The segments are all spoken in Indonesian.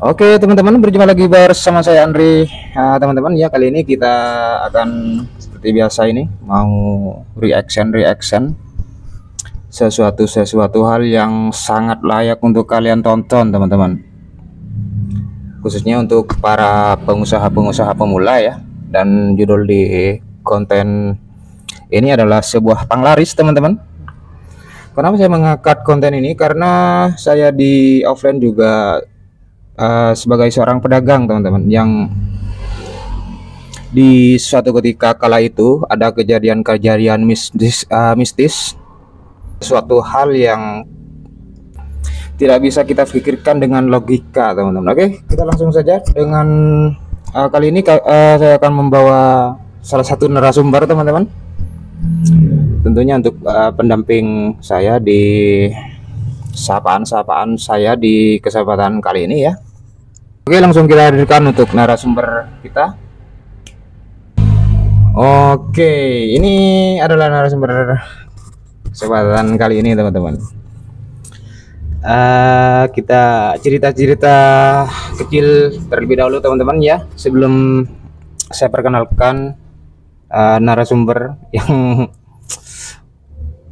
Oke teman-teman, berjumpa lagi bersama saya Andri. Teman-teman ya, kali ini kita akan seperti biasa ini mau reaction sesuatu hal yang sangat layak untuk kalian tonton teman-teman, khususnya untuk para pengusaha pemula ya. Dan judul di konten ini adalah sebuah panglaris teman-teman. Kenapa saya mengangkat konten ini? Karena saya di offline juga sebagai seorang pedagang teman-teman, yang di suatu ketika kala itu ada kejadian-kejadian mistis, suatu hal yang tidak bisa kita pikirkan dengan logika teman-teman. Oke, kita langsung saja dengan kali ini saya akan membawa salah satu narasumber teman-teman, tentunya untuk pendamping saya di sapaan saya di kesempatan kali ini ya. Oke, langsung kita hadirkan untuk narasumber kita. Oke, ini adalah narasumber kesempatan kali ini teman-teman. Kita cerita-cerita kecil terlebih dahulu teman-teman ya, sebelum saya perkenalkan narasumber yang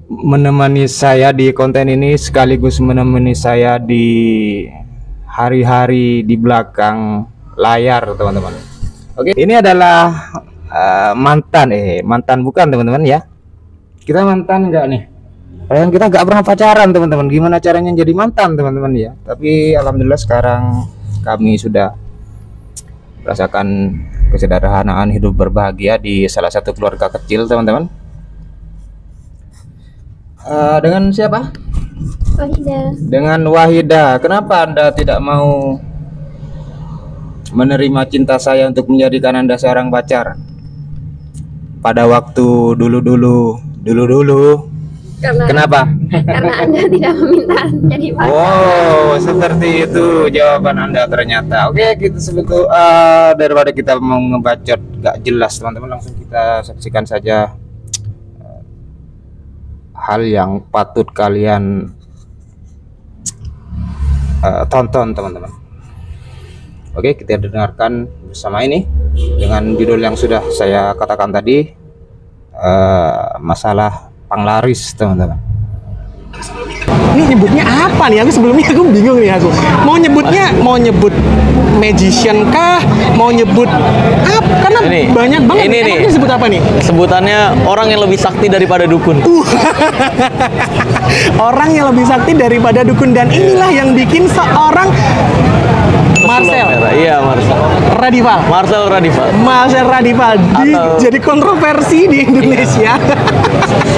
menemani saya di konten ini, sekaligus menemani saya di hari-hari di belakang layar teman-teman. Oke, ini adalah mantan bukan teman-teman ya. Kita mantan enggak nih? Kita nggak pernah pacaran teman-teman. Gimana caranya jadi mantan teman-teman ya? Tapi alhamdulillah sekarang kami sudah merasakan kesederhanaan hidup berbahagia di salah satu keluarga kecil teman-teman. Dengan siapa? Wahida. Dengan Wahida. Kenapa Anda tidak mau menerima cinta saya untuk menjadikan Anda seorang pacar pada waktu dulu? Kenapa? Karena Anda tidak meminta jadi pacar. Wow, seperti itu jawaban Anda ternyata. Oke, gitu sebetulnya daripada kita mau ngebacot gak jelas teman-teman, langsung kita saksikan saja hal yang patut kalian tonton teman-teman. Oke, kita dengarkan bersama ini dengan judul yang sudah saya katakan tadi, masalah panglaris teman-teman. Ini nyebutnya apa nih? Sebelumnya aku bingung nih aku. Mau nyebut magician kah? Mau nyebut apa? Karena ini, banyak banget. Ini nih. Disebut apa nih? Sebutannya orang yang lebih sakti daripada dukun. Orang yang lebih sakti daripada dukun, dan inilah yang bikin seorang Marcel. Iya, Marcel Radival jadi kontroversi di Indonesia.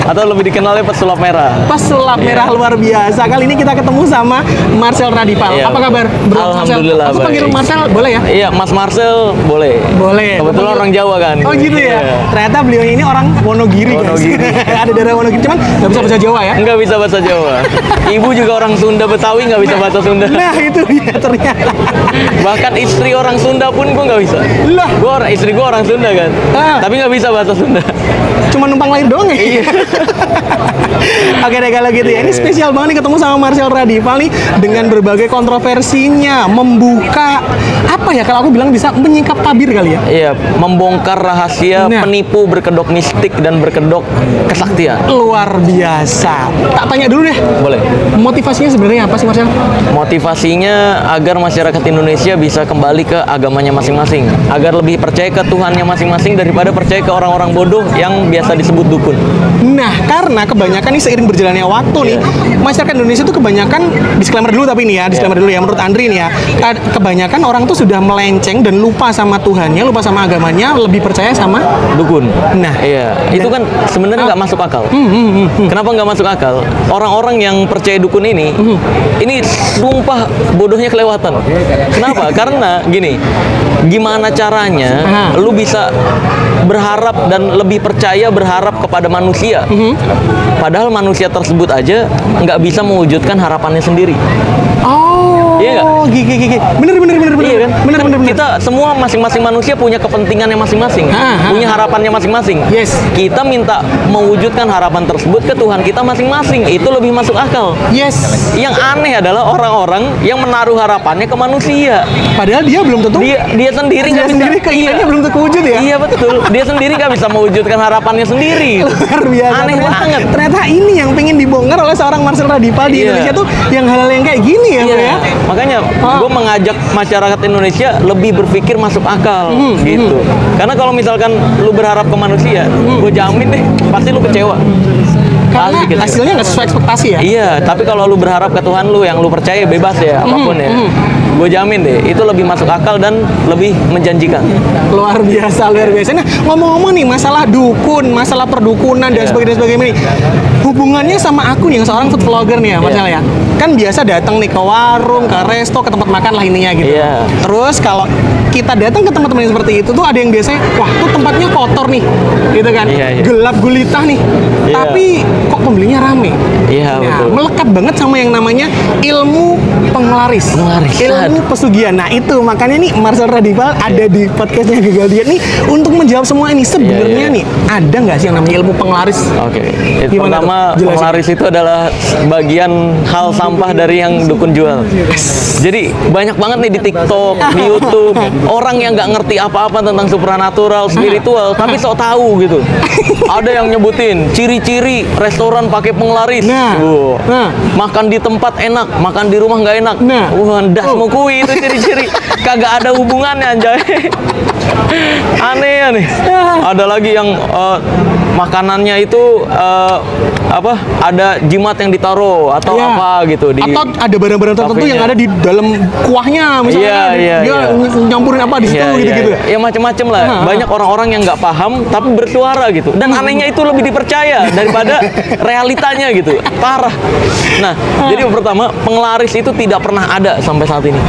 Atau lebih dikenalnya pesulap merah. Pesulap merah luar biasa. Kali ini kita ketemu sama Marcel Radival. Iya. Apa kabar, Bro? Alhamdulillah. Aku panggil baik. Marcel boleh ya? Iya, Mas Marcel boleh. Boleh. Kebetulan orang Jawa kan. Oh gitu ya. Iya. Ternyata beliau ini orang Wonogiri. Ada daerah Wonogiri, cuman nggak bisa bahasa Jawa ya? Nggak bisa bahasa Jawa. Ibu juga orang Sunda Betawi, nggak bisa bahasa Sunda. Nah itu dia ternyata. Bahkan istri orang Sunda pun gue nggak bisa. Lah, Istri gue orang Sunda kan. Tapi nggak bisa bahasa Sunda. cuma numpang lahir doang ya? Iya. Oke deh kalau gitu ya. Ini spesial banget nih ketemu sama Marcel Radival nih, dengan berbagai kontroversinya, membuka apa ya, kalau aku bilang bisa menyingkap tabir kali ya. Iya, membongkar rahasia penipu berkedok mistik dan berkedok kesaktian. Luar biasa. Tak tanya dulu deh. Boleh. Motivasinya sebenarnya apa sih, Marcel? Motivasinya agar masyarakat Indonesia bisa kembali ke agamanya masing-masing, agar lebih percaya ke Tuhannya masing-masing daripada percaya ke orang-orang bodoh yang biasa disebut dukun. Nah, karena kebanyakan nih seiring berjalannya waktu nih, masyarakat Indonesia tuh kebanyakan, disclaimer dulu tapi nih ya, disclaimer dulu ya, menurut Andri nih ya, kebanyakan orang tuh sudah melenceng dan lupa sama Tuhannya, lupa sama agamanya, lebih percaya sama dukun. Nah, iya, itu kan sebenarnya nggak masuk akal. Kenapa nggak masuk akal? Orang-orang yang percaya dukun ini sumpah bodohnya kelewatan. Kenapa? Karena gini, gimana caranya lu bisa berharap dan lebih percaya berharap kepada manusia, padahal manusia tersebut aja nggak bisa mewujudkan harapannya sendiri. Oh, iya nggak? Bener. Iya kan? Bener. Kita kita semua masing-masing manusia punya kepentingannya masing-masing, punya harapannya masing-masing. Yes. Kita minta mewujudkan harapan tersebut ke Tuhan kita masing-masing, itu lebih masuk akal. Yes. Yang aneh adalah orang-orang yang menaruh harapannya ke manusia. Padahal dia belum tentu Dia sendiri dia nggak bisa. sendiri keinginannya belum terwujud ya. Iya betul. Dia sendiri nggak bisa mewujudkan harapannya sendiri. Luar biasa. Aneh banget. Ternyata ini yang pengen dibongkar oleh seorang Marcel Radipal di Iya. Indonesia tuh, yang hal-hal yang kayak gini ya, Bro ya. Makanya gue mengajak masyarakat Indonesia lebih berpikir masuk akal gitu. Karena kalau misalkan lu berharap ke manusia, gue jamin deh pasti lu kecewa. Karena Pasti kecewa. hasilnya nggak sesuai ekspektasi ya. Iya, tapi kalau lu berharap ke Tuhan lu yang lu percaya bebas ya apapun ya. Gue jamin deh itu lebih masuk akal dan lebih menjanjikan. Luar biasa, luar biasa. Nah, ngomong-ngomong nih masalah dukun, masalah perdukunan dan sebagainya nih. Hubungannya sama aku nih yang seorang food vlogger nih ya, Marcel ya. Kan biasa datang nih ke warung, ke resto, ke tempat makan lah intinya gitu. Iya. Terus kalau kita datang ke tempat-tempat yang seperti itu tuh ada yang biasanya, wah tuh tempatnya kotor nih, gitu kan, Iya, iya. gelap gulita nih, Iya. tapi kok pembelinya rame. Iya, betul. Melekat banget sama yang namanya ilmu penglaris, Penglarisan. ilmu pesugihan. Nah itu makanya nih Marcel Radipal ada di podcastnya Gagal Diet nih untuk menjawab semua ini. Sebenarnya Iya. nih ada nggak sih yang namanya ilmu penglaris? Oke, itu Gimana pertama tuh? Jelasin. penglaris itu adalah bagian hal sampah dari yang dukun jual. Jadi banyak banget nih di TikTok, di YouTube, orang yang nggak ngerti apa-apa tentang supranatural, spiritual, tapi sok tahu gitu. Ada yang nyebutin ciri-ciri restoran pakai penglaris. Nah. Makan di tempat enak, makan di rumah nggak enak. Nah. Wah, das mau kui itu ciri-ciri. Kagak ada hubungannya anjay. Aneh. Ada lagi yang makanannya itu apa? Ada jimat yang ditaruh atau Iya. apa gitu di Atau ada barang-barang tertentu kafenya. yang ada di dalam kuahnya, misalnya Iya, iya, dia iya. nyampurin apa di situ Iya, gitu-gitu. iya. Ya macam-macam lah. Banyak orang-orang yang nggak paham tapi bersuara gitu. Dan anehnya itu lebih dipercaya daripada realitanya gitu. Parah. Nah, jadi yang pertama, penglaris itu tidak pernah ada sampai saat ini.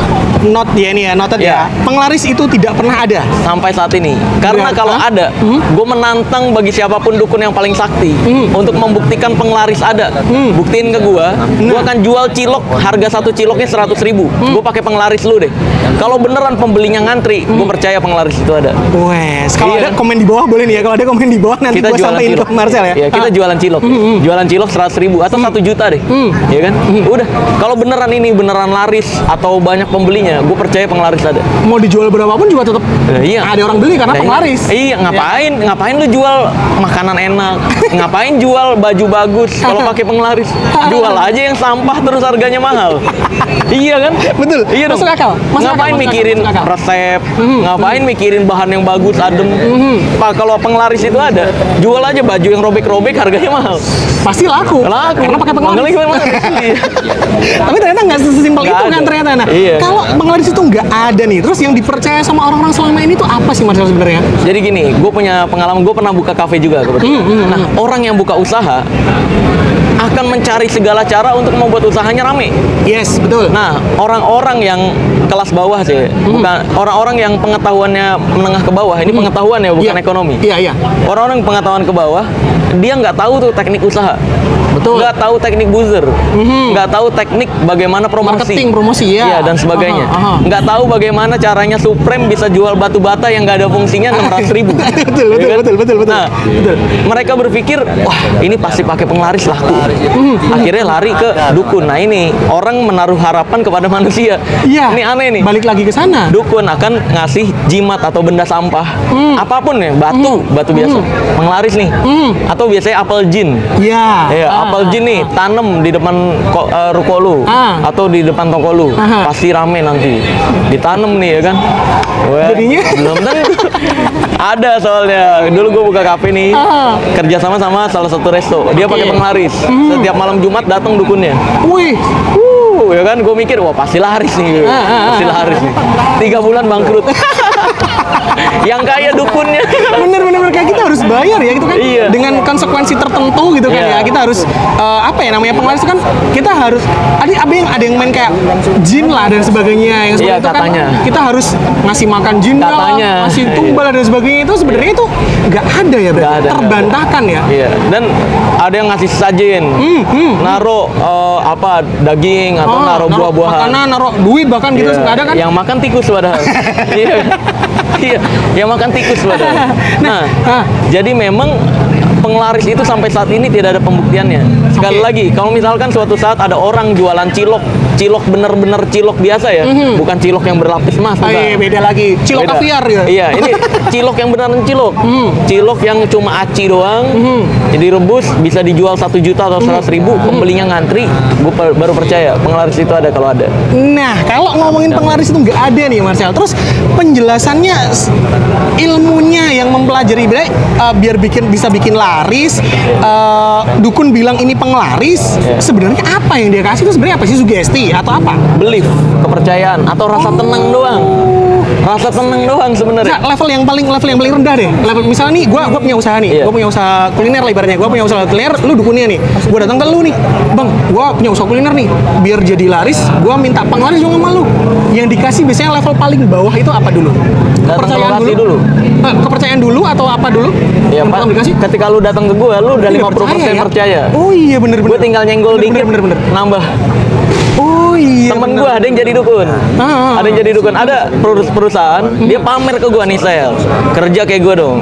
Not ya ini ya, noted Iya. ya. Penglaris itu tidak pernah ada. Sampai saat ini. Karena Iya. kalau ada, gue menantang bagi siapapun dukun yang paling sakti untuk membuktikan penglaris ada. Buktiin ke gue akan jual cilok, harga satu ciloknya 100.000. Gue pakai penglaris lu deh. Kalau beneran pembelinya ngantri, gue percaya penglaris itu ada. Wes, kalau Iya. ada komen di bawah boleh nih ya. Kalau ada komen di bawah nanti Kita gua jualan sampein cilok. ke Marcel ya. Iya, kita Ah. jualan cilok. Jualan cilok 100.000 atau 1 juta deh. Ya kan? Udah. Kalau beneran ini beneran laris atau banyak pembelinya, gue percaya penglaris ada. Mau dijual berapapun juga tetap Iya. ada orang beli karena Nah, penglaris. Iya, ngapain lu jual makanan enak? Ngapain jual baju bagus kalau pakai penglaris? Jual aja yang sampah terus harganya mahal. Iya kan? Betul. Iya dong. Masuk akal. Masuk Ngapain akal, masuk mikirin akal, masuk akal. resep? Ngapain mikirin bahan yang bagus, adem? Pak, kalau penglaris itu ada, jual aja baju yang robek-robek harganya mahal. Pasti laku. Laku. Karena pakai penglaris. Makanya penglaris. Iya. Tapi ternyata nggak sesimpel Nggak itu kan ada. ternyata. Nah, Iya. kalau penglaris itu nggak ada nih, terus yang dipercaya sama orang-orang selama ini tuh apa sih Marcel sebenarnya? Jadi gini, gue punya pengalaman, gue pernah buka kafe juga kebetulan. Nah, orang yang buka usaha akan mencari segala cara untuk membuat usahanya rame. Yes, betul. Nah, orang-orang yang kelas bawah sih, bukan orang-orang yang pengetahuannya menengah ke bawah. Ini pengetahuan ya, bukan Iya. ekonomi. Iya, iya. Orang-orang yang pengetahuan ke bawah, dia nggak tahu tuh teknik usaha. Betul. Nggak tahu teknik buzzer. Nggak tahu teknik bagaimana promosi. Marketing, promosi ya. Iya, dan sebagainya. Aha. Nggak tahu bagaimana caranya Supreme bisa jual batu bata yang nggak ada fungsinya 600.000. Betul, betul, Ya kan? betul. Nah, mereka berpikir, wah ini pasti pakai penglaris laku. Akhirnya lari ke dukun. Nah ini orang menaruh harapan kepada manusia. Iya. Ini aneh nih. Balik lagi ke sana. Dukun akan ngasih jimat atau benda sampah, apapun ya, batu biasa, penglaris nih, atau biasanya apel jin. Iya. Ya, apel jin nih tanam di depan ruko lu atau di depan toko lu, pasti rame nanti. Ditanam nih ya kan. Wah, Jadinya? belum tentu. Ada soalnya. Dulu gue buka kafe nih, kerja sama salah satu resto. Dia pakai penglaris. Setiap malam Jumat datang dukunnya. Wih. Ya kan, gue mikir, wah pasti laris nih, pasti laris nih. 3 bulan bangkrut. Yang kaya dukunnya. Bener kayak kita harus bayar ya gitu kan. Iya. Dengan konsekuensi tertentu gitu kan Iya. ya. Kita harus apa ya namanya penglaris itu kan kita harus ada yang main kayak jin lah dan sebagainya yang seperti Iya, itu kan katanya. kita harus ngasih makan jin lah, Katanya. ngasih tumbal dan sebagainya itu sebenarnya itu nggak ada ya berarti Nggak ada. terbantahkan ya. Iya, dan ada yang ngasih sesajen, naruh daging atau naruh buah-buahan. makanan, naruh duit bahkan gitu Iya. nggak ada kan. Yang makan tikus padahal. Iya. Iya, yang makan tikus padahal. Nah, jadi memang penglaris itu sampai saat ini tidak ada pembuktiannya. Sekali Oke. lagi, kalau misalkan suatu saat ada orang jualan cilok bener-bener cilok biasa ya, bukan cilok yang berlapis emas, Ah, bukan. iya, beda lagi. Cilok Beda. kaviar ya. Iya, ini cilok yang beneran cilok. Cilok yang cuma aci doang. Jadi rebus bisa dijual 1 juta atau 100.000, pembelinya ngantri. Gue baru percaya penglaris itu ada kalau ada. Nah, kalau ngomongin penglaris itu nggak ada nih, Marcel. Terus penjelasannya, ilmunya yang mempelajari biar bisa bikin laris, dukun bilang ini penglaris. Sebenarnya apa yang dia kasih itu sebenarnya apa sih, sugesti atau apa? Belief, kepercayaan atau rasa tenang doang. Rasa tenang doang sebenarnya. Nah, level yang paling rendah deh. Level misalnya nih, gua punya usaha nih. Iya. Gua punya usaha kuliner lah ibaratnya. Gua punya usaha kuliner, lu dukunnya nih. Gua datang ke lu nih. Bang, gua punya usaha kuliner nih. Biar jadi laris, gua minta penglaris dong sama lu. Yang dikasih biasanya level paling bawah itu apa dulu? Datang ke lokasi dulu. Kepercayaan dulu atau apa dulu? Ya, Yang Pak. pertama dikasih? Ketika lu datang ke gue, lu udah Iya, 50% percaya. Oh iya bener. Gue tinggal nyenggol dikit, bener. nambah. Oh iya. Temen bener. gue ada yang jadi dukun. Ada yang jadi dukun. Ada perusahaan, dia pamer ke gue nih, Sel. Kerja kayak gue dong.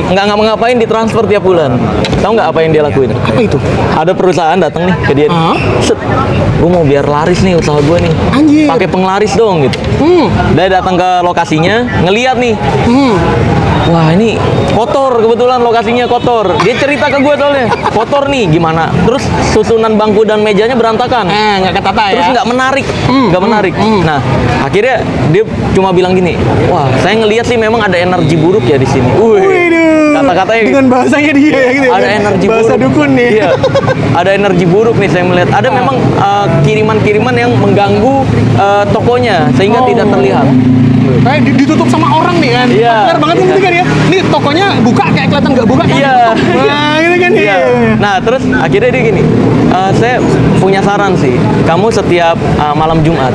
Nggak ngapa-ngapain, ditransfer tiap bulan. Tahu nggak apa yang dia lakuin? Apa itu? Ada perusahaan datang nih ke dia. Set, gue mau biar laris nih usaha gue nih. Anjir. Pakai penglaris dong gitu. Dia datang ke lokasinya, ngeliat nih. Wah, ini kotor, kebetulan lokasinya kotor. Dia cerita ke gue soalnya, kotor nih gimana. Terus susunan bangku dan mejanya berantakan. Nggak ketata ya. Terus nggak menarik, nggak menarik. Nah, akhirnya dia cuma bilang gini, wah, saya ngelihat sih memang ada energi buruk ya di sini. Waduh. Kata-katanya dengan bahasanya dia ya gitu. ada ya. energi bahasa buruk. dukun nih. Iya. Ada energi buruk nih saya melihat. Ada memang kiriman-kiriman yang mengganggu tokonya sehingga tidak terlihat. Kayak ditutup sama orang nih kan. Iya. Benar banget Iya. gitu kan ya. Ini tokonya buka kayak kelihatan nggak buka kan. Iya. Nah, gitu kan Iya. ya. Nah, terus akhirnya dia gini, saya punya saran sih. Kamu setiap malam Jumat,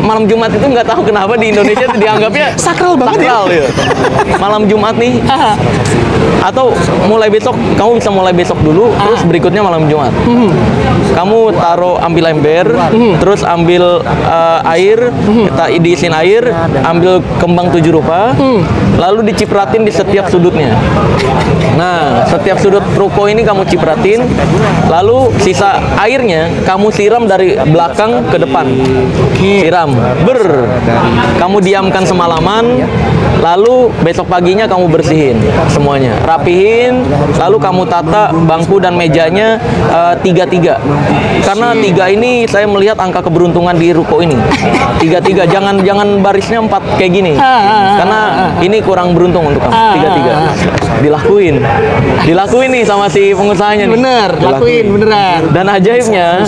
malam Jumat itu nggak tahu kenapa di Indonesia itu dianggapnya Sakral banget ya. sakral, ya. Malam Jumat nih, atau mulai besok, kamu bisa mulai besok dulu, terus berikutnya malam Jumat. Kamu ambil ember, terus ambil air, kita diisiin air, ambil kembang 7 rupa, lalu dicipratin di setiap sudutnya. Nah, setiap sudut ruko ini kamu cipratin, lalu sisa airnya kamu siram dari belakang ke depan. Siram, kamu diamkan semalaman, lalu besok paginya kamu bersihin semuanya, rapihin, lalu kamu tata bangku dan mejanya 3-3. Karena 3 ini saya melihat angka keberuntungan di ruko ini. 3-3, jangan barisnya 4 kayak gini. Karena ini kurang beruntung untuk kamu. 3-3. Dilakuin nih sama si pengusahanya nih. Bener, lakuin beneran. Dan ajaibnya,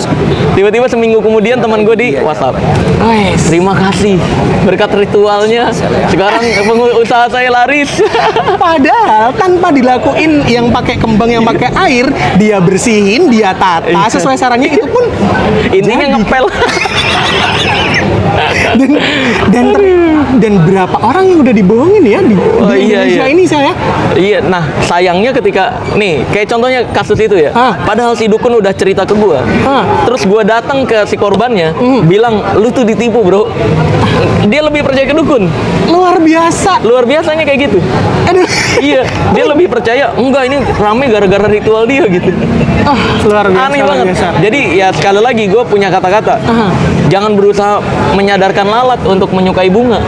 tiba-tiba seminggu kemudian teman gue di WhatsApp. Wes. Terima kasih, berkat ritualnya sekarang usaha saya laris. Padahal tanpa dilakuin yang pakai kembang yang pakai air, dia bersihin, dia tata Iya. sesuai sarannya itu pun Intinya jadi. ngepel. dan berapa orang yang udah dibohongin ya di Indonesia ini saya. Iya, nah sayangnya ketika nih kayak contohnya kasus itu ya. Padahal si dukun udah cerita ke gua. Terus gua datang ke si korbannya, bilang lu tuh ditipu, Bro. Dia lebih percaya ke dukun. Luar biasa. Luar biasanya kayak gitu. Aduh. Iya, dia lebih percaya enggak ini rame gara-gara ritual dia gitu. Luar biasa. Aneh luar banget. biasa. Jadi ya sekali lagi gue punya kata-kata. Jangan berusaha menyadarkan lalat untuk menyukai bunga.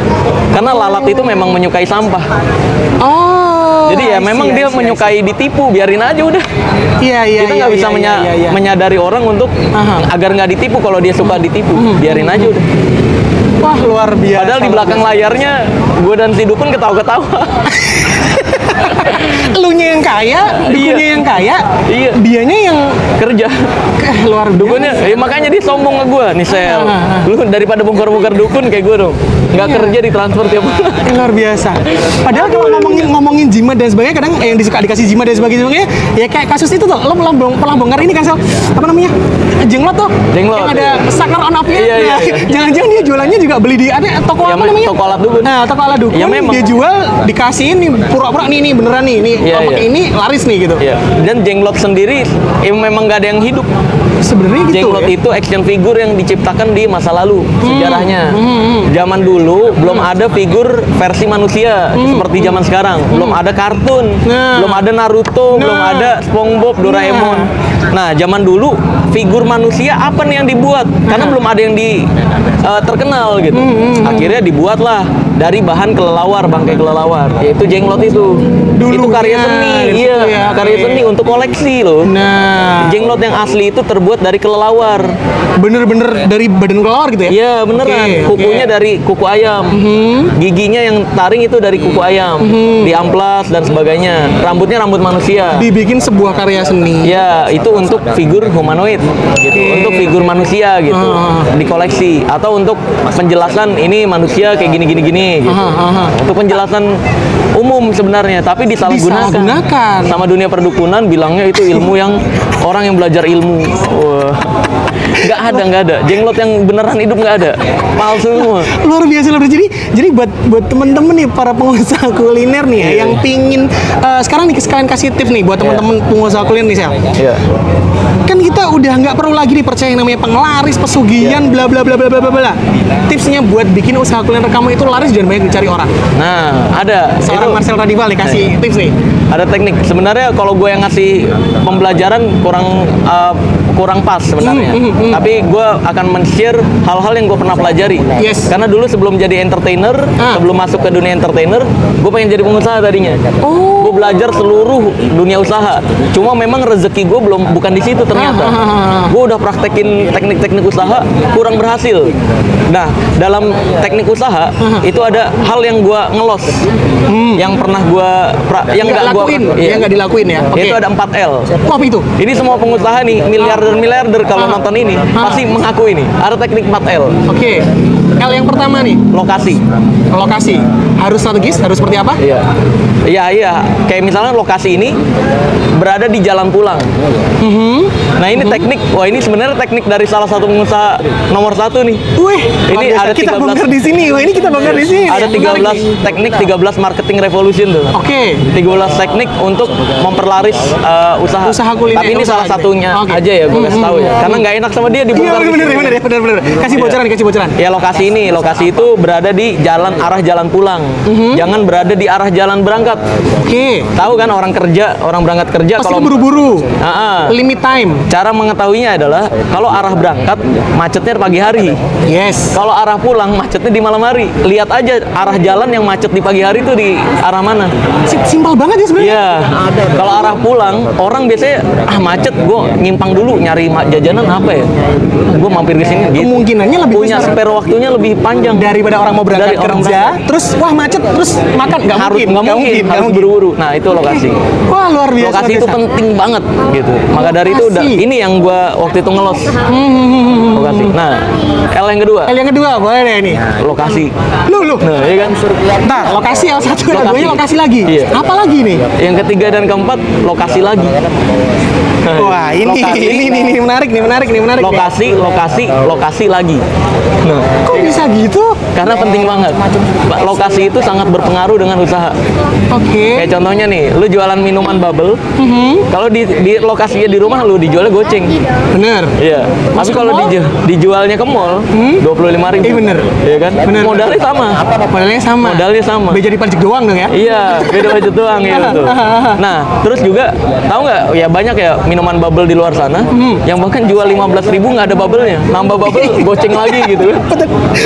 Karena lalat itu memang menyukai sampah. Oh. Jadi ya I see, memang I dia see, I menyukai ditipu, biarin aja udah. Iya. Kita nggak bisa menyadari orang untuk agar nggak ditipu kalau dia suka ditipu. Biarin aja udah. Wah, luar biasa. Padahal di belakang layarnya gue dan si Dukun ketawa-ketawa. Elunya yang kaya, Dukunnya yang kaya, Iya. dianya yang Kerja. luar biasa. Dukunnya, makanya dia sombong ke gue nih Sel. Lu daripada bongkar-bongkar dukun kayak gue dong. Nggak kerja ditransfer tiap bulan. Luar biasa. Padahal kalau ngomongin jimat dan sebagainya, kadang yang dikasih jimat dan sebagainya, ya kayak kasus itu tuh, lo pernah bongkar ini kan Sel, apa namanya, jenglot tuh, Jenglot, yang ada iya. saklar on off-nya. Iya, iya, Nah, iya. jangan-jangan dia jualannya juga beli di ada toko Ya, apa namanya? toko alat dukun. Nah, toko alat dukun. Ya, memang. Dia jual dikasihin nih pura-pura nih beneran nih, Iya, kalau pakai iya. ini laris nih gitu. Iya. Dan jenglot sendiri memang nggak ada yang hidup. Sebenarnya gitu. Jenglot Ya? itu action figure yang diciptakan di masa lalu sejarahnya. Zaman dulu belum ada figur versi manusia seperti zaman sekarang. Belum ada kartun, Nah. belum ada Naruto, belum ada SpongeBob, Doraemon. Nah, zaman dulu figur manusia apa nih yang dibuat? Karena belum ada yang terkenal gitu. Akhirnya dibuatlah dari bahan kelelawar, bangkai kelelawar, yaitu jenglot itu. Itu karya Dulunya, seni, itu iya, ya, karya oke. seni untuk koleksi loh. Nah, Jenglot yang asli itu terbuat dari kelelawar. bener-bener dari badan kelelawar gitu ya? Iya beneran, Oke, kukunya oke. dari kuku ayam, giginya yang taring itu dari kuku ayam, diamplas dan sebagainya. Rambutnya rambut manusia. Dibikin sebuah karya seni. Ya itu untuk figur humanoid, gitu. Untuk figur manusia gitu, dikoleksi. Atau untuk penjelasan ini manusia kayak gini. Gitu. Untuk penjelasan umum sebenarnya, tapi disalahgunakan. Disalahgunakan. Sama dunia perdukunan bilangnya itu ilmu yang orang yang belajar ilmu. Wah. Nggak ada. Jenglot yang beneran hidup nggak ada. Palsu semua. Luar biasa. Jadi buat temen-temen nih para pengusaha kuliner nih ya, yang pingin sekarang nih sekalian kasih tips nih buat temen-temen pengusaha kuliner nih Sel. Iya. Kan kita udah nggak perlu lagi nih percaya yang namanya penglaris, pesugihan, bla bla bla bla bla bla bla. Tipsnya buat bikin usaha kuliner kamu itu laris dan banyak dicari orang. Nah, ada. Seorang Itu Marcel Radival nih kasih tips nih. ada teknik. Sebenarnya kalau gue yang ngasih pembelajaran kurang pas sebenarnya. Tapi gue akan men-share hal-hal yang gue pernah pelajari. Yes. Karena dulu sebelum jadi entertainer, sebelum masuk ke dunia entertainer, gue pengen jadi pengusaha tadinya. Gue belajar seluruh dunia usaha. Cuma memang rezeki gue bukan di situ ternyata. Gue udah praktekin teknik-teknik usaha, kurang berhasil. Nah, dalam teknik usaha itu ada hal yang gue ngelos, yang pernah gue yang nggak gue yang nggak dilakuin ya. Oke. Itu ada 4L. Wah, apa itu? Ini semua pengusaha nih, miliarder kalau nonton ini pasti mengaku ini. Ada teknik 4L. Oke. L yang pertama nih, Lokasi. lokasi. Harus strategis, harus seperti apa? Iya. Kayak misalnya lokasi ini berada di jalan pulang. Nah, ini teknik. Wah, ini sebenarnya teknik dari salah satu pengusaha nomor 1 nih. Wih, Ini luar biasa. ada kita 13. bongkar di sini. Wah, ini kita bongkar di sini. Ada Menarik 13 nih. teknik, 13 marketing revolution tuh. Oke. 13 teknik untuk memperlaris usaha. Usaha kuliner, Tapi ini usaha salah satunya Oke. aja ya, gue kasih tahu ya. Karena nggak enak sama dia Iya, dibongkar. di bener sini. ya, bener. Kasih bocoran. Ya lokasi itu berada di arah jalan pulang. Jangan berada di arah jalan berangkat. Oke. Tahu kan orang berangkat kerja Pasti kalau buru-buru. Ah, Limit time. cara mengetahuinya adalah kalau arah berangkat macetnya pagi hari. Yes. Kalau arah pulang macetnya di malam hari. Lihat aja arah jalan yang macet di pagi hari itu di arah mana. Simpel banget ya sebenarnya. Iya. Kalau arah pulang orang biasanya macet, gue nyimpang dulu nyari jajanan apa ya. Gue mampir ke sini gitu. Kemungkinannya lebih Punya besar spare waktunya lebih panjang daripada orang mau berangkat Dari orang kerja, terus wah macet, terus makan nggak mungkin, harus buru-buru. Nah, itu lokasi. Wah, luar biasa. Lokasi itu penting banget gitu. Maka dari itu ini yang gua waktu itu ngelos. Lokasi. Nah, L yang kedua. L yang kedua boleh deh ini. Lokasi. Lu. Nah, iya kan? Ntar lokasi L1, L2-nya lokasi lagi. Iya. Apa lagi nih? Yang ketiga dan keempat lokasi lagi. Wah, ini menarik nih. Lokasi lagi. Nah, Kok bisa gitu? karena penting banget. Lokasi itu sangat berpengaruh dengan usaha. Oke. Kayak contohnya nih, lu jualan minuman bubble. Kalau di lokasinya di rumah lu dijualnya goceng. Bener. Iya. Tapi Masuk ke kalau mall? dijualnya ke mall, 25.000. Bener. Iya kan? Bener. Modalnya sama. Modalnya sama. Beda di pajak doang dong ya? Iya, beda budget doang ya betul. Nah, terus juga tahu nggak? Ya banyak ya minuman bubble di luar sana yang bahkan jual 15.000 nggak ada bubble-nya. Nambah bubble goceng lagi gitu kan.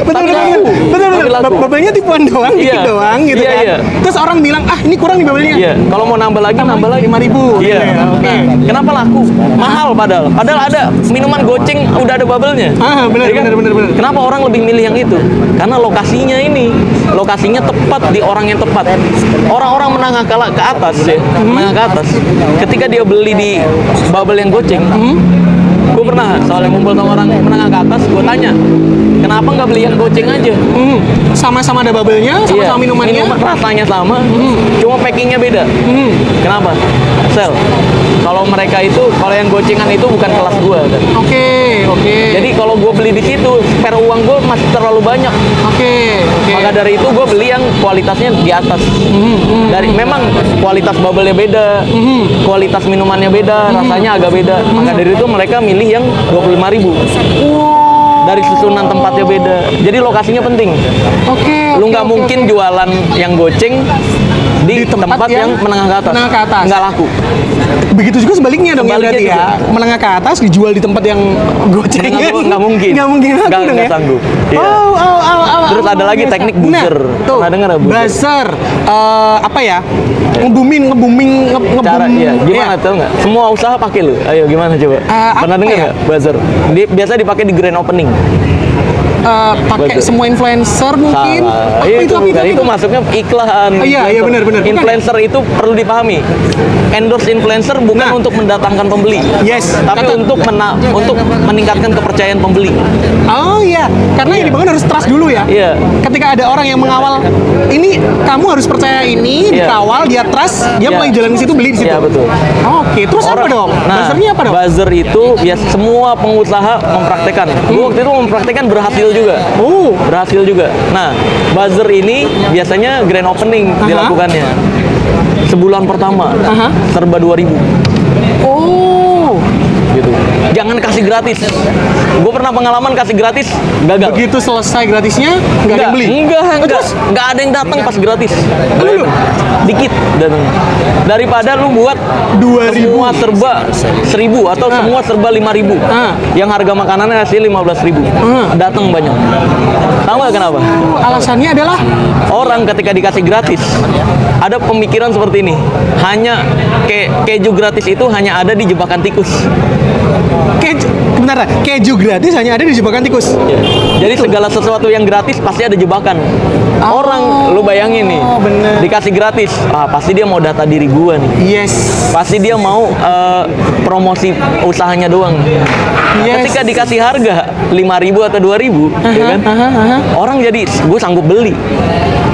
Betul. Betul tapi betul. laku. Bubble-nya tipuan doang, Iya. dikit doang gitu Iya, kan. iya. Terus orang bilang, "Ah, ini kurang nih bubble-nya." Iya, kalau mau nambah lagi 5.000. Iya. Oke. Nah, kenapa laku? Mahal padahal. Padahal ada minuman goceng udah ada bubble-nya. Ah, benar Iya kan? benar benar. Kenapa orang lebih milih yang itu? Karena lokasinya ini, lokasinya tepat di orang yang tepat. Orang-orang menengah ke atas ya, menengah ke atas. Ketika dia beli di bubble yang goceng, gue pernah soalnya ngumpul sama orang menengah ke atas, gue tanya, kenapa nggak beli yang goceng aja? Sama-sama ada bubble-nya, sama-sama minumannya. Minuman rasanya sama, cuma packingnya beda. Kenapa? Sel. Kalau mereka itu, kalau yang gocengan itu bukan kelas gua kan. Oke. Jadi kalau gua beli di situ, spare uang gua masih terlalu banyak. Oke. Maka dari itu gua beli yang kualitasnya di atas. Dari memang kualitas bubble-nya beda, kualitas minumannya beda, rasanya agak beda. Maka dari itu mereka milih yang 25.000. Dari susunan tempatnya beda. Jadi lokasinya penting. Oke. Lu nggak mungkin jualan yang goceng di tempat yang menengah ke atas. Menengah ke atas. Nggak laku. Begitu juga sebaliknya dong ya Sebaliknya berarti ya. juga. Menengah ke atas dijual di tempat yang goceng. Nggak mungkin. Nggak mungkin laku dong Nggak ya. sanggup. Iya. Terus ada lagi teknik buzzer. Tuh, Pernah dengar nggak buzzer? buzzer. Apa ya? Nge-booming. Cara iya gimana Iya. tahu nggak? Semua usaha pakai lu. Ayo gimana coba? Pernah apa dengar ya? nggak buzzer? Biasa dipakai di grand opening. Pakai Buzzer. semua influencer mungkin. Salah. Apa Itu bukan. apa Itu masuknya iklan. Iya, benar. Bukan Influencer itu perlu dipahami. Endorse influencer bukan Nah. untuk mendatangkan pembeli. Yes. Tapi untuk meningkatkan kepercayaan pembeli. Oh iya, karena yang dibangun harus trust dulu ya. Iya. Ketika ada orang yang mengawal, ini kamu harus percaya ini, Iya. dikawal, dia trust, dia Iya. mulai jalan ke situ beli di situ. Iya, betul. Oke, terus apa dong? Buzzernya apa dong? Buzzer itu ya semua pengusaha mempraktekkan. Gua waktu itu mempraktekkan berhasil juga. Oh, Berhasil juga. Nah, buzzer ini biasanya grand opening dilakukannya. Sebulan pertama serba 2.000 oh, gitu. Jangan kasih gratis. Gue pernah pengalaman kasih gratis gagal. begitu selesai gratisnya nggak ada yang beli. Enggak ada yang datang pas gratis. Dikit datang. Daripada lu buat 2.000. semua serba 1.000 atau semua serba 5.000. Yang harga makanannya asli 15.000. Datang banyak. Tahu nggak kenapa? Alasannya adalah Orang ketika dikasih gratis ada pemikiran seperti ini. Hanya keju gratis itu hanya ada di jebakan tikus. keju gratis hanya ada di jebakan tikus. Ya. Jadi segala sesuatu yang gratis pasti ada jebakan. Orang lu bayangin nih, bener. dikasih gratis, pasti dia mau data diri gua nih. Yes. Pasti dia mau promosi usahanya doang. Yes. Ketika dikasih harga 5.000 atau 2.000, ya kan? Orang jadi gue sanggup beli.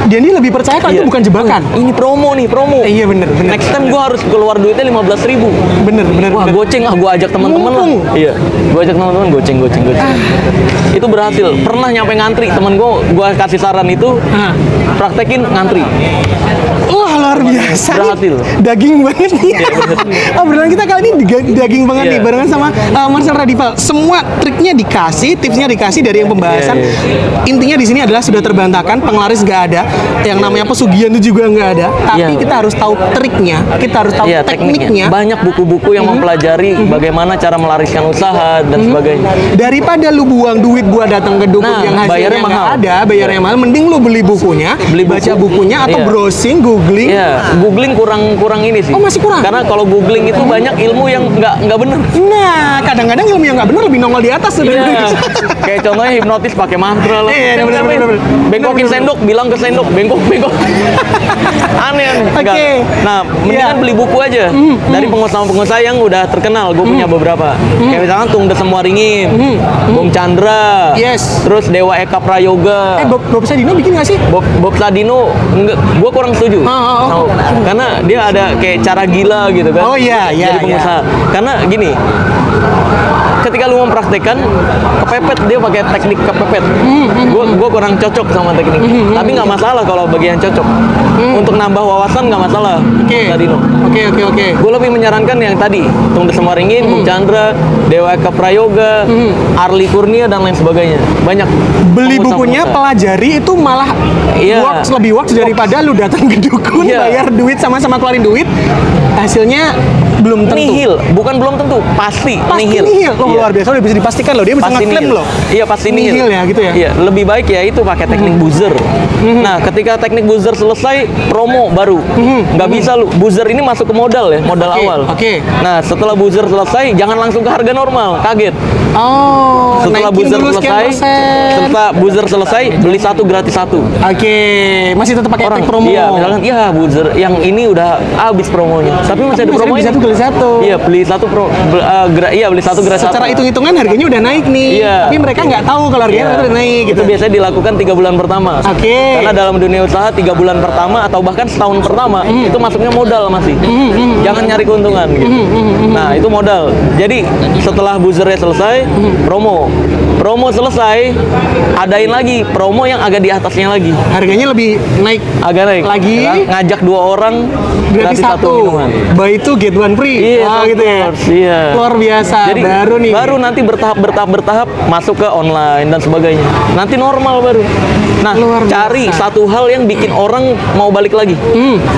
Dia ini lebih percaya kalau itu Iya. bukan jebakan. Ini promo nih, promo. Iya bener. Next time gue harus keluar duitnya 15.000. Bener. Wah, goceng gue ajak teman-teman lah. Mumpung. Iya, gue ajak teman-teman goceng. Itu berhasil. Pernah nyampe ngantri, temen gue kasih saran itu, praktekin ngantri. Wah, luar biasa. Berhasil. Daging banget nih. Obrolan kita kali ini daging banget Iya. nih barengan sama Marcel Radival. Semua triknya dikasih, tipsnya dikasih dari yang pembahasan. Iya. Intinya di sini adalah sudah terbantahkan, penglaris nggak ada, yang namanya pesugihan itu juga nggak ada. Tapi Iya. kita harus tahu triknya, kita harus tahu Iya, tekniknya. Banyak buku-buku yang mempelajari bagaimana cara melariskan usaha dan sebagainya. Daripada lu buang duit buat datang ke dukun Nah, yang hasilnya bayarnya nggak mahal. ada, bayarnya mahal. Mending lu beli bukunya, Beli buku. baca bukunya atau Iya. browsing, googling. Iya, googling kurang ini sih. Oh, masih kurang? Karena kalau googling itu banyak ilmu yang nggak benar. Nah, kadang-kadang ilmu yang nggak benar lebih nongol di atas Iya. sebenarnya. Kayak contohnya hipnotis pakai mantra lah. Iya, benar. Bengkokin sendok, bilang ke sendok, bengkok. Aneh. Oke. Enggak. Nah, mendingan Iya. beli buku aja dari pengusaha-pengusaha yang udah terkenal. Gue punya beberapa. Kayak misalkan Tung Des Semua Ringin, Bung Chandra, Yes. terus Dewa Eka Prayoga. Bob Sadino bikin nggak sih? Bob Sadino, gue kurang setuju. Oh. Karena dia ada kayak cara gila gitu kan. Oh, iya, Jadi pengusaha. Karena gini, ketika lu mempraktekkan kepepet, dia pakai teknik kepepet. Gue kurang cocok sama teknik. Tapi nggak masalah kalau bagian cocok. Untuk nambah wawasan nggak masalah. Oke. Sadino. Oke. Gue lebih menyarankan yang tadi, Tung Des Semua Ringin, Bung Chandra, Dewa Eka Prayoga, Arli Kurnia dan lain sebagainya. Banyak. Beli pengusaha-pengusaha. bukunya, pelajari itu malah Iya. lebih works daripada lu datang ke dukun, Iya. bayar duit sama-sama keluarin duit, hasilnya belum tentu. Nihil, bukan belum tentu, pasti Pasti nihil. nihil. Loh, Oh, luar biasa, udah bisa dipastikan loh, dia bisa Pasti ngeklaim nihil. loh. Iya, pasti nihil. Nihil ya, gitu ya? Iya, lebih baik ya itu pakai teknik buzzer. Nah, ketika teknik buzzer selesai, promo baru. Nggak bisa lu. Buzzer ini masuk ke modal ya, modal Oke, awal. oke. Nah, setelah buzzer selesai, jangan langsung ke harga normal, kaget. Oh, Setelah naikin buzzer dulu sekian selesai, persen. setelah buzzer selesai, beli satu gratis satu. Oke, masih tetap pakai tag promo. Iya, misalkan ya buzzer yang ini udah habis promonya. Tapi masih ada promo beli satu beli satu. Iya, beli satu beli satu gratis Secara satu. hitung-hitungan harganya udah naik nih. Iya. Tapi mereka nggak tahu kalau harganya Iya. udah naik gitu. Itu biasanya dilakukan 3 bulan pertama. Oke. Karena dalam dunia usaha 3 bulan pertama atau bahkan setahun pertama itu masuknya modal masih. Jangan nyari keuntungan gitu. Nah, itu modal. Jadi setelah buzzernya selesai, promo. Promo selesai, adain lagi promo yang agak di atasnya lagi. Harganya lebih naik Agak naik. Lagi. Ya, ngajak 2 orang gratis satu. minuman. Buy two get one free. Iya, Wah, gitu ya. Iya. Luar biasa. Jadi baru nih. baru nanti bertahap masuk ke online dan sebagainya. Nanti normal baru. Nah, Luar cari biasa. satu hal yang bikin orang mau balik lagi.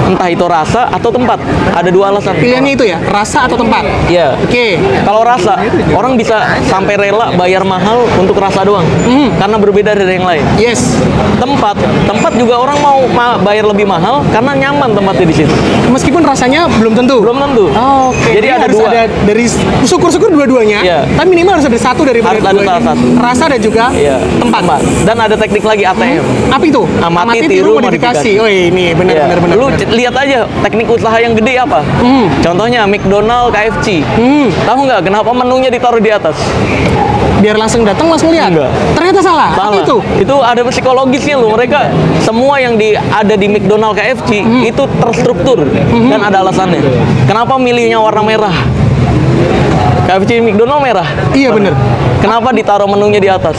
Entah itu rasa atau tempat. Ada 2 alasan. Pilihannya itu ya, rasa atau tempat. Iya. Oke. Kalau rasa, orang bisa sampai rela bayar mahal untuk rasa doang. Karena berbeda dari yang lain. Yes. Tempat juga orang mau bayar lebih mahal karena nyaman tempatnya di situ. Meskipun rasanya belum tentu. Belum tentu. Oh, oke. Jadi ada harus 2. ada dari syukur-syukur dua-duanya. Iya. Tapi minimal harus ada satu dari Harus ada dua-duanya. salah satu. Rasa dan juga Iya. tempat. Dan ada teknik lagi ATM. Apa itu? Amati, tiru, modifikasi. Oh, ini benar Iya. benar benar. Lu benar. lihat aja teknik usaha yang gede apa. Contohnya McDonald, KFC. Tahu nggak kenapa menunya ditaruh di atas? Biar langsung datang langsung lihat. Enggak. Ternyata salah. Apa Salah. itu? Itu ada psikologisnya loh. Mereka semua yang ada di McDonald, KFC itu terstruktur dan ada alasannya. Kenapa milihnya warna merah? KFC McDonald merah. Iya benar. Kenapa ditaruh menunya di atas?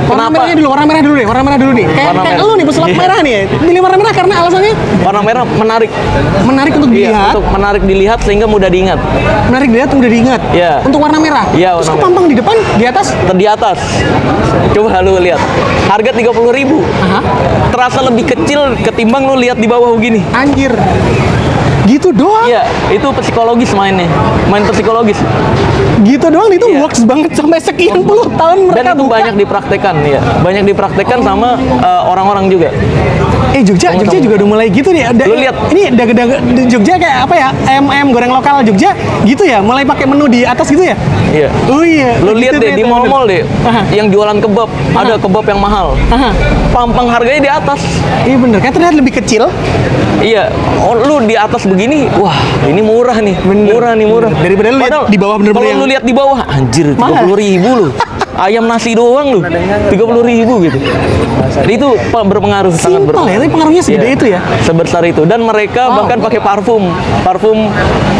Warna Kenapa? merahnya dulu, warna merah dulu nih, warna merah dulu nih. Kayak Warna kayak merah. lu nih pesulap Iya. merah nih. Pilih warna merah karena alasannya Warna merah menarik. menarik untuk Iya, dilihat. untuk menarik dilihat sehingga mudah diingat. Menarik dilihat mudah diingat. Iya. Untuk warna merah. Iya, Terus warna kok merah. pampang di depan, di atas? Di atas. Coba lu lihat. Harga 30.000. Aha. Terasa lebih kecil ketimbang lu lihat di bawah begini. Anjir. Gitu doang. Iya, itu psikologis mainnya. Main psikologis. Gitu doang itu Iya. works banget sampai sekian puluh tahun mereka Dan itu buka. banyak dipraktekan ya. Banyak dipraktekan sama orang-orang juga. Jogja juga udah mulai gitu nih. Lu lihat. Ini dagang Jogja kayak apa ya? ayam goreng lokal Jogja gitu ya, mulai pakai menu di atas gitu ya. Iya. Oh iya. Lu lihat Gitu deh di ternyata, mall-mall bener. deh. Aha. Yang jualan kebab, ada kebab yang mahal. Aha. Pampang harganya di atas. Iya bener, kayak terlihat lebih kecil. Iya, lu di atas begini, wah ini murah nih, murah nih murah. Daripada lu lihat Padahal di bawah bener-bener Kalau yang- lu lihat di bawah, anjir 30.000 lu. Ayam nasi doang lu, 30.000 gitu. Jadi itu berpengaruh, sangat Simpel berpengaruh. ya, tapi pengaruhnya segede Iya, itu ya. Sebesar itu. Dan mereka Wow. bahkan pakai parfum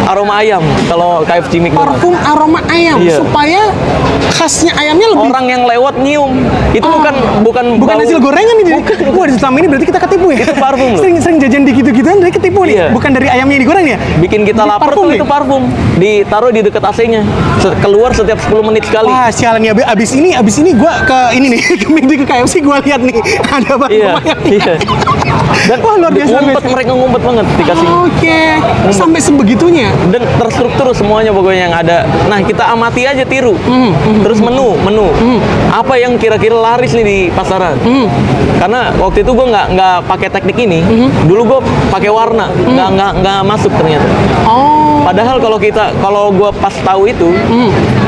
aroma ayam. Kalau KFC McDonald. Parfum aroma ayam Iya. supaya khasnya ayamnya lebih. Orang yang lewat nyium, itu Oh. bukan Bukan bau. hasil gorengan nih. Wah, selama ini berarti kita ketipu ya. Itu parfum loh. Sering jajan di gitu-gituan dari ketipu nih. Iya. Bukan dari ayamnya yang digoreng ya. Bikin kita Ini lapar parfum tuh nih. itu parfum. Ditaruh di dekat AC-nya. Keluar setiap 10 menit sekali. Wah, sialan nih abis ini gua ke ini nih ke KFC gua lihat nih ada parfum Iya, ayamnya. iya. Dan Wah, luar biasa. mereka ngumpet banget dikasih. Oke, sampai sebegitunya. Dan terstruktur semuanya pokoknya yang ada. Nah, kita amati aja, tiru. Terus menu. Apa yang kira-kira laris nih di pasaran? Karena waktu itu gue nggak pakai teknik ini. Dulu gue pakai warna, nggak masuk ternyata. Oh, Padahal kalau gue pas tahu itu,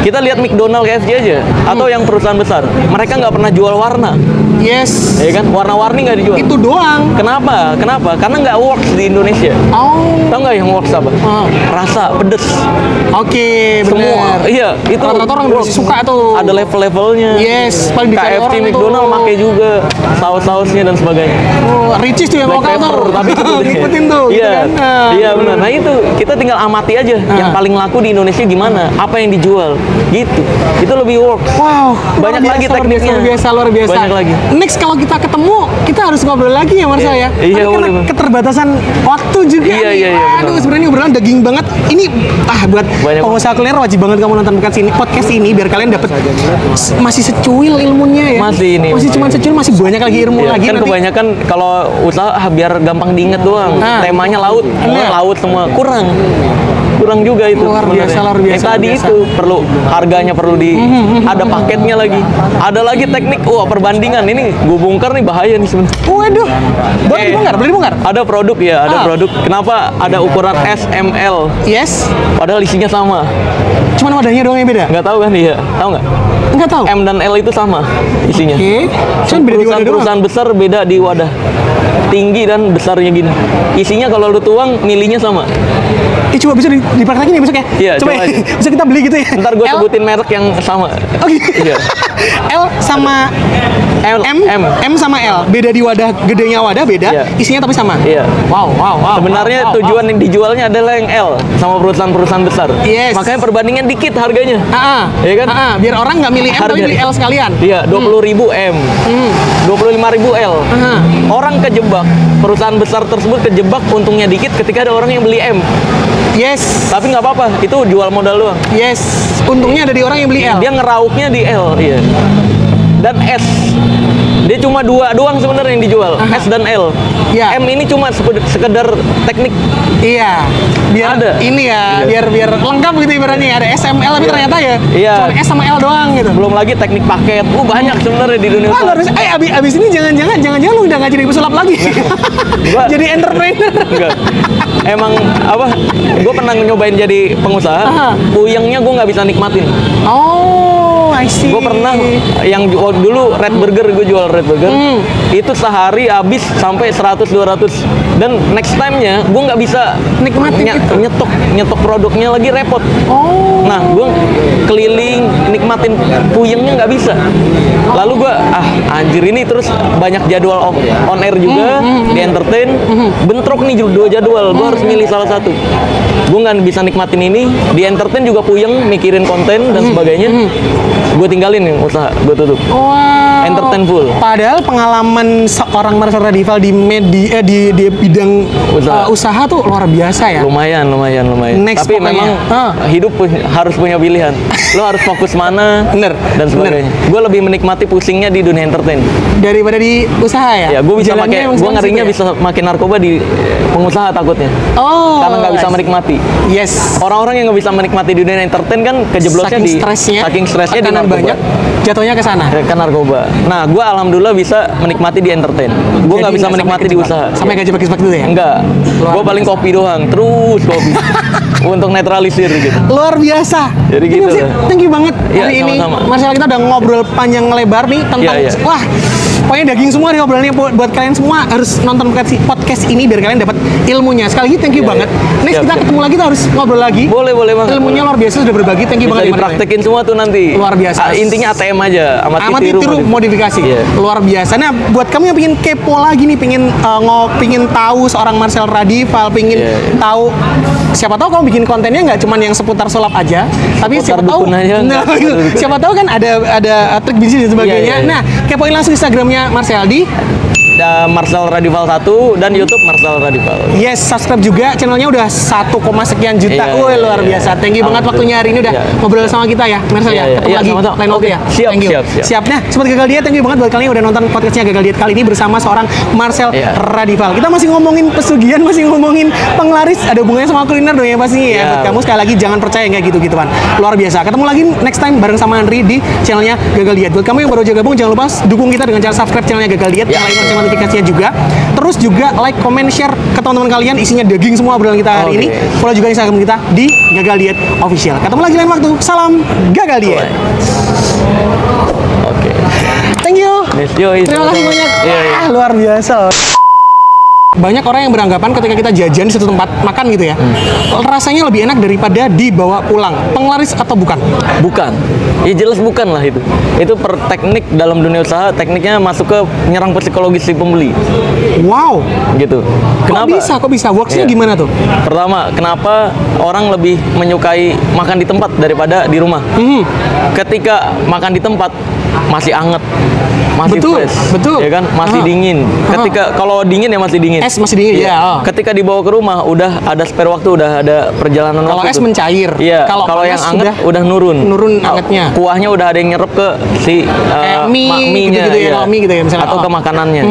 kita lihat McDonald, KFC aja, atau yang perusahaan besar, mereka nggak pernah jual warna, yes. ya kan? Warna-warni nggak dijual. Itu doang. Kenapa? Karena nggak works di Indonesia. Oh, Tahu nggak yang works apa? Rasa, pedes. oke, Semua, benar. iya, itu Rata-rata orang works. masih suka tuh. Ada level-levelnya. Yes, paling dicari KFC, orang McDonald tuh. pakai juga saus-sausnya dan sebagainya. Oh, Ricis tuh yang Black lokal tuh. pepper, tapi itu ngikutin tuh. gitu Iya, kan. Nah, iya benar. Nah itu kita tinggal amati aja yang paling laku di Indonesia gimana, apa yang dijual, gitu. Itu lebih works. Wow, Banyak luar lagi biasa, tekniknya. luar biasa. Banyak lagi. Next kalau kita ketemu, kita harus ngobrol lagi ya Marcel Iya. ya. Iya, Tapi boleh, karena Bang. keterbatasan waktu juga Iya, nih. iya, iya, Aduh, benar. sebenarnya obrolan daging banget. Ini buat Banyak pengusaha kuliner wajib banget kamu nonton podcast ini biar kalian dapat masih secuil ilmunya ya. Masih cuma secuil, masih banyak lagi ilmu Iya, lagi kan nanti. kebanyakan kalau usaha biar gampang diinget doang. Nah. Temanya laut, Benar. laut semua kurang. kurang juga itu. Luar biasa, sebenarnya. luar biasa, Yang tadi luar biasa. itu perlu harganya perlu ada paketnya lagi. Ada lagi teknik, perbandingan ini gue bongkar nih bahaya nih sebenarnya. Waduh. Boleh dibongkar, boleh dibongkar. Ada produk ya, ada produk. Kenapa ada ukuran SML? Yes. Padahal isinya sama. Cuman wadahnya doang yang beda. Nggak tahu kan dia? Tahu nggak? Enggak tahu. M dan L itu sama isinya. Oke. Cuman beda di wadah doang. Perusahaan besar beda di wadah. Tinggi dan besarnya gini. Isinya kalau lu tuang milihnya sama. Coba bisa dipraktekin ya besok ya? Iya, coba coba ya. aja. Bisa kita beli gitu ya? Ntar gue L? sebutin merek yang sama. Oh gitu. Iya. L sama L, M sama L. Beda di wadah, gedenya wadah beda, Iya. isinya tapi sama. Iya. Wow. Sebenarnya wow, tujuan yang dijualnya adalah yang L sama perusahaan-perusahaan besar. Yes. Makanya perbandingan dikit harganya. Iya kan? Biar orang nggak milih M tapi milih L sekalian. Iya, 20.000 M. 25.000 L. Orang kejebak, perusahaan besar tersebut kejebak untungnya dikit ketika ada orang yang beli M. Yes. Tapi nggak apa-apa, itu jual modal doang. Yes. Untungnya ada di orang yang beli L. Dia ngerauknya di L, iya. Dan S. Dia cuma dua doang sebenarnya yang dijual, S dan L. Iya. M ini cuma sekedar teknik. Iya. Biar Ada. ini ya, Iya. biar lengkap gitu ibaratnya. Ada SML tapi ternyata ya Iya. cuma S sama L doang gitu. Belum lagi teknik paket. Banyak sebenarnya di dunia Wah, usaha. luar biasa. Abis ini jangan lu udah nggak jadi pesulap lagi. Gua- Jadi entrepreneur. Enggak. Emang apa? Gue pernah nyobain jadi pengusaha. Puyengnya gue nggak bisa nikmatin. Oh, I see. Gue pernah yang dulu Red Burger, gue jual Red Burger. Itu sehari habis sampai 100-200. Dan next time-nya gue nggak bisa Nikmatin itu. nyetok produknya lagi repot. Oh. Nah, gue keliling nikmatin puyengnya nggak bisa. Lalu gue anjir ini terus banyak jadwal on air juga di entertain. Bentrok nih dua jadwal. Gue harus milih salah satu. Gue nggak bisa nikmatin ini di entertain juga puyeng mikirin konten dan sebagainya. Gue tinggalin yang usaha, gue tutup. Wow. Entertain full. Padahal pengalaman seorang Marcel Radival di media di bidang usaha tuh luar biasa ya. Lumayan. Next Tapi pokoknya. memang hidup harus punya pilihan. Lo harus fokus mana Bener. dan sebagainya. Gue lebih menikmati pusingnya di dunia entertain. Daripada di usaha ya. Ya, gue bisa Jalannya pakai, emang gue seperti ngerinya itu ya? bisa makin narkoba di pengusaha takutnya. Oh. Karena nggak bisa menikmati. Yes. Orang-orang yang nggak bisa menikmati di dunia entertain kan kejeblosnya Saking stresnya, di tekanan narkoba. banyak, jatuhnya ke sana. Kan narkoba. Nah, gue alhamdulillah bisa menikmati di entertain. Gue nggak Jadi bisa nggak menikmati sampai di kejebak. usaha. Sampai kejebak-kejebak dulu ya? Enggak. Luar Gue paling biasa. kopi doang, terus kopi. Untuk netralisir gitu. Luar biasa. Jadi Ini gitu Marcel, lah. thank you banget Iya, hari ini. sama-sama. Marcel, kita udah ngobrol panjang lebar nih tentang Iya. wah, pokoknya daging semua nih obrolannya buat kalian semua harus nonton podcast ini biar kalian dapat ilmunya. Sekali lagi thank you Iya, banget. iya. Next Siap, kita siap. ketemu lagi, kita harus ngobrol lagi. Boleh banget. Ilmunya luar biasa sudah berbagi. Thank you Bisa banget. Marcel. dipraktekin semua tuh nanti. Luar biasa. Intinya ATM aja, Amati tiru modifikasi. Iya. Luar biasa. Nah, buat kamu yang pengen kepo lagi nih, pengen tahu seorang Marcel Radival, pengen Iya. tahu siapa tahu kamu bikin kontennya nggak cuma yang seputar sulap aja, tapi Seputar siapa tahu dukun aja, nah, nggak seputar dukun. siapa tahu kan ada trik bisnis dan sebagainya. Iya, iya. Nah, kepoin langsung Instagramnya Marcel di Marcel Radival 1 dan YouTube Marcel Radival. yes, subscribe juga channelnya udah 1, sekian juta. Iya, Wih, iya, luar iya. biasa. Thank you banget Alhamdulillah. waktunya hari ini udah Iya. ngobrol sama kita ya, Marcel Iya, ya. iya. Ketemu Iya, lagi sama-sama. lain waktu Oke. ya. Siap, Thank you. siap. Nah, Sobat Gagal Diet, thank you banget buat kalian yang udah nonton podcastnya Gagal Diet kali ini bersama seorang Marcel Iya. Radival. Kita masih ngomongin pesugihan, masih ngomongin penglaris, ada hubungannya sama kuliner dong ya pastinya ya. Iya. Buat kamu sekali lagi jangan percaya yang kayak gitu-gituan. Luar biasa. Ketemu lagi next time bareng sama Andri di channelnya Gagal Diet. Buat kamu yang baru aja gabung, jangan lupa dukung kita dengan cara subscribe channelnya Gagal Diet, Ya. nyalain lonceng notifikasinya juga. Terus juga like, comment, share ke teman-teman kalian, isinya daging semua obrolan kita hari Oke. ini. Follow juga Instagram kita di Gagal Diet Official. Ketemu lagi lain waktu. Salam Gagal Diet. Oke. Thank you. Yes, yoi, Terima kasih sama-sama. banyak. Iya, iya. Luar biasa. Banyak orang yang beranggapan ketika kita jajan di satu tempat makan gitu ya, rasanya lebih enak daripada dibawa pulang. Penglaris atau bukan? Bukan. Ya jelas bukan lah itu. Itu per teknik dalam dunia usaha, tekniknya masuk ke nyerang psikologis si pembeli. Wow. Gitu. Kenapa? Kok bisa? Works-nya Iya. gimana tuh? Pertama, kenapa orang lebih menyukai makan di tempat daripada di rumah? Ketika makan di tempat, masih anget, masih Betul, fresh, betul. ya kan, masih dingin. Ketika kalau dingin ya masih dingin. Es masih dingin, Iya. ya. Oh. Ketika dibawa ke rumah udah ada spare waktu, udah ada perjalanan Kalau waktu. es tuh. mencair. Iya. Kalau Kalau yang panas anget udah nurun. nurun angetnya. Kuahnya udah ada yang nyerep ke si Kayak mie mie-nya, gitu-gitu ya, iya. kalau mie gitu ya, misalnya. Atau Oh. ke makanannya.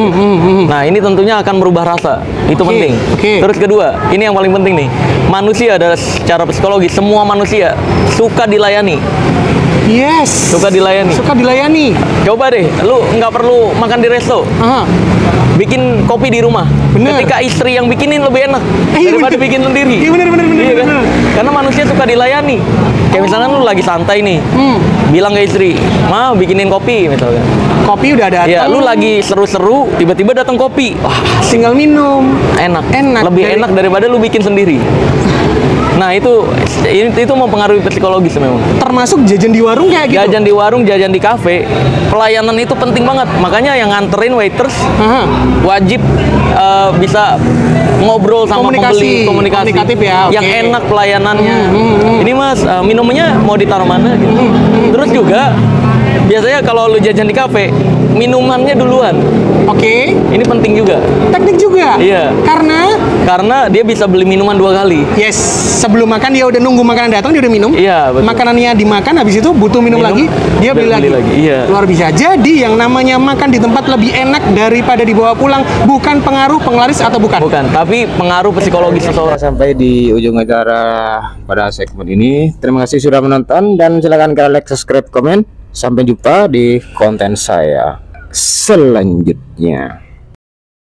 Nah, ini tentunya akan merubah rasa. Itu Oke, penting. oke. Terus kedua, ini yang paling penting nih. Manusia adalah secara psikologi, semua manusia suka dilayani. Yes. Suka dilayani. Suka dilayani. Coba deh, lu nggak perlu makan di resto. Aha. Bikin kopi di rumah. Bener. Ketika istri yang bikinin lebih enak daripada bener. bikin sendiri. Iya, bener, Iya kan? bener. Karena manusia suka dilayani. Kayak misalkan lu lagi santai nih, bilang ke istri, "Ma, bikinin kopi," misalkan. Kopi udah datang. Ya, lu lagi seru-seru, tiba-tiba datang kopi. Wah, tinggal minum. enak. Enak. Lebih Dari- enak daripada lu bikin sendiri. Nah, itu mempengaruhi psikologis memang. Termasuk jajan di warung kayak gitu. Jajan di warung, jajan di kafe, pelayanan itu penting banget. Makanya yang nganterin waiters Aha. wajib bisa ngobrol sama Komunikasi. pembeli, komunikasi Komunikatif ya, yang oke. enak pelayanannya. Ini mas, minumnya mau ditaruh mana gitu. Terus juga biasanya kalau lu jajan di kafe, minumannya duluan. Oke. Ini penting juga Teknik juga. Iya. Karena dia bisa beli minuman 2 kali. Yes, sebelum makan dia udah nunggu makanan datang, dia udah minum. Iya, betul. Makanannya dimakan, habis itu butuh minum Minum, lagi, dia beli beli lagi. lagi, iya. Luar biasa. Jadi yang namanya makan di tempat lebih enak daripada dibawa pulang, bukan pengaruh penglaris atau bukan? Bukan, tapi pengaruh psikologis seseorang. Sampai di ujung acara pada segmen ini. Terima kasih sudah menonton dan silakan kalian like, subscribe, komen. Sampai jumpa di konten saya selanjutnya.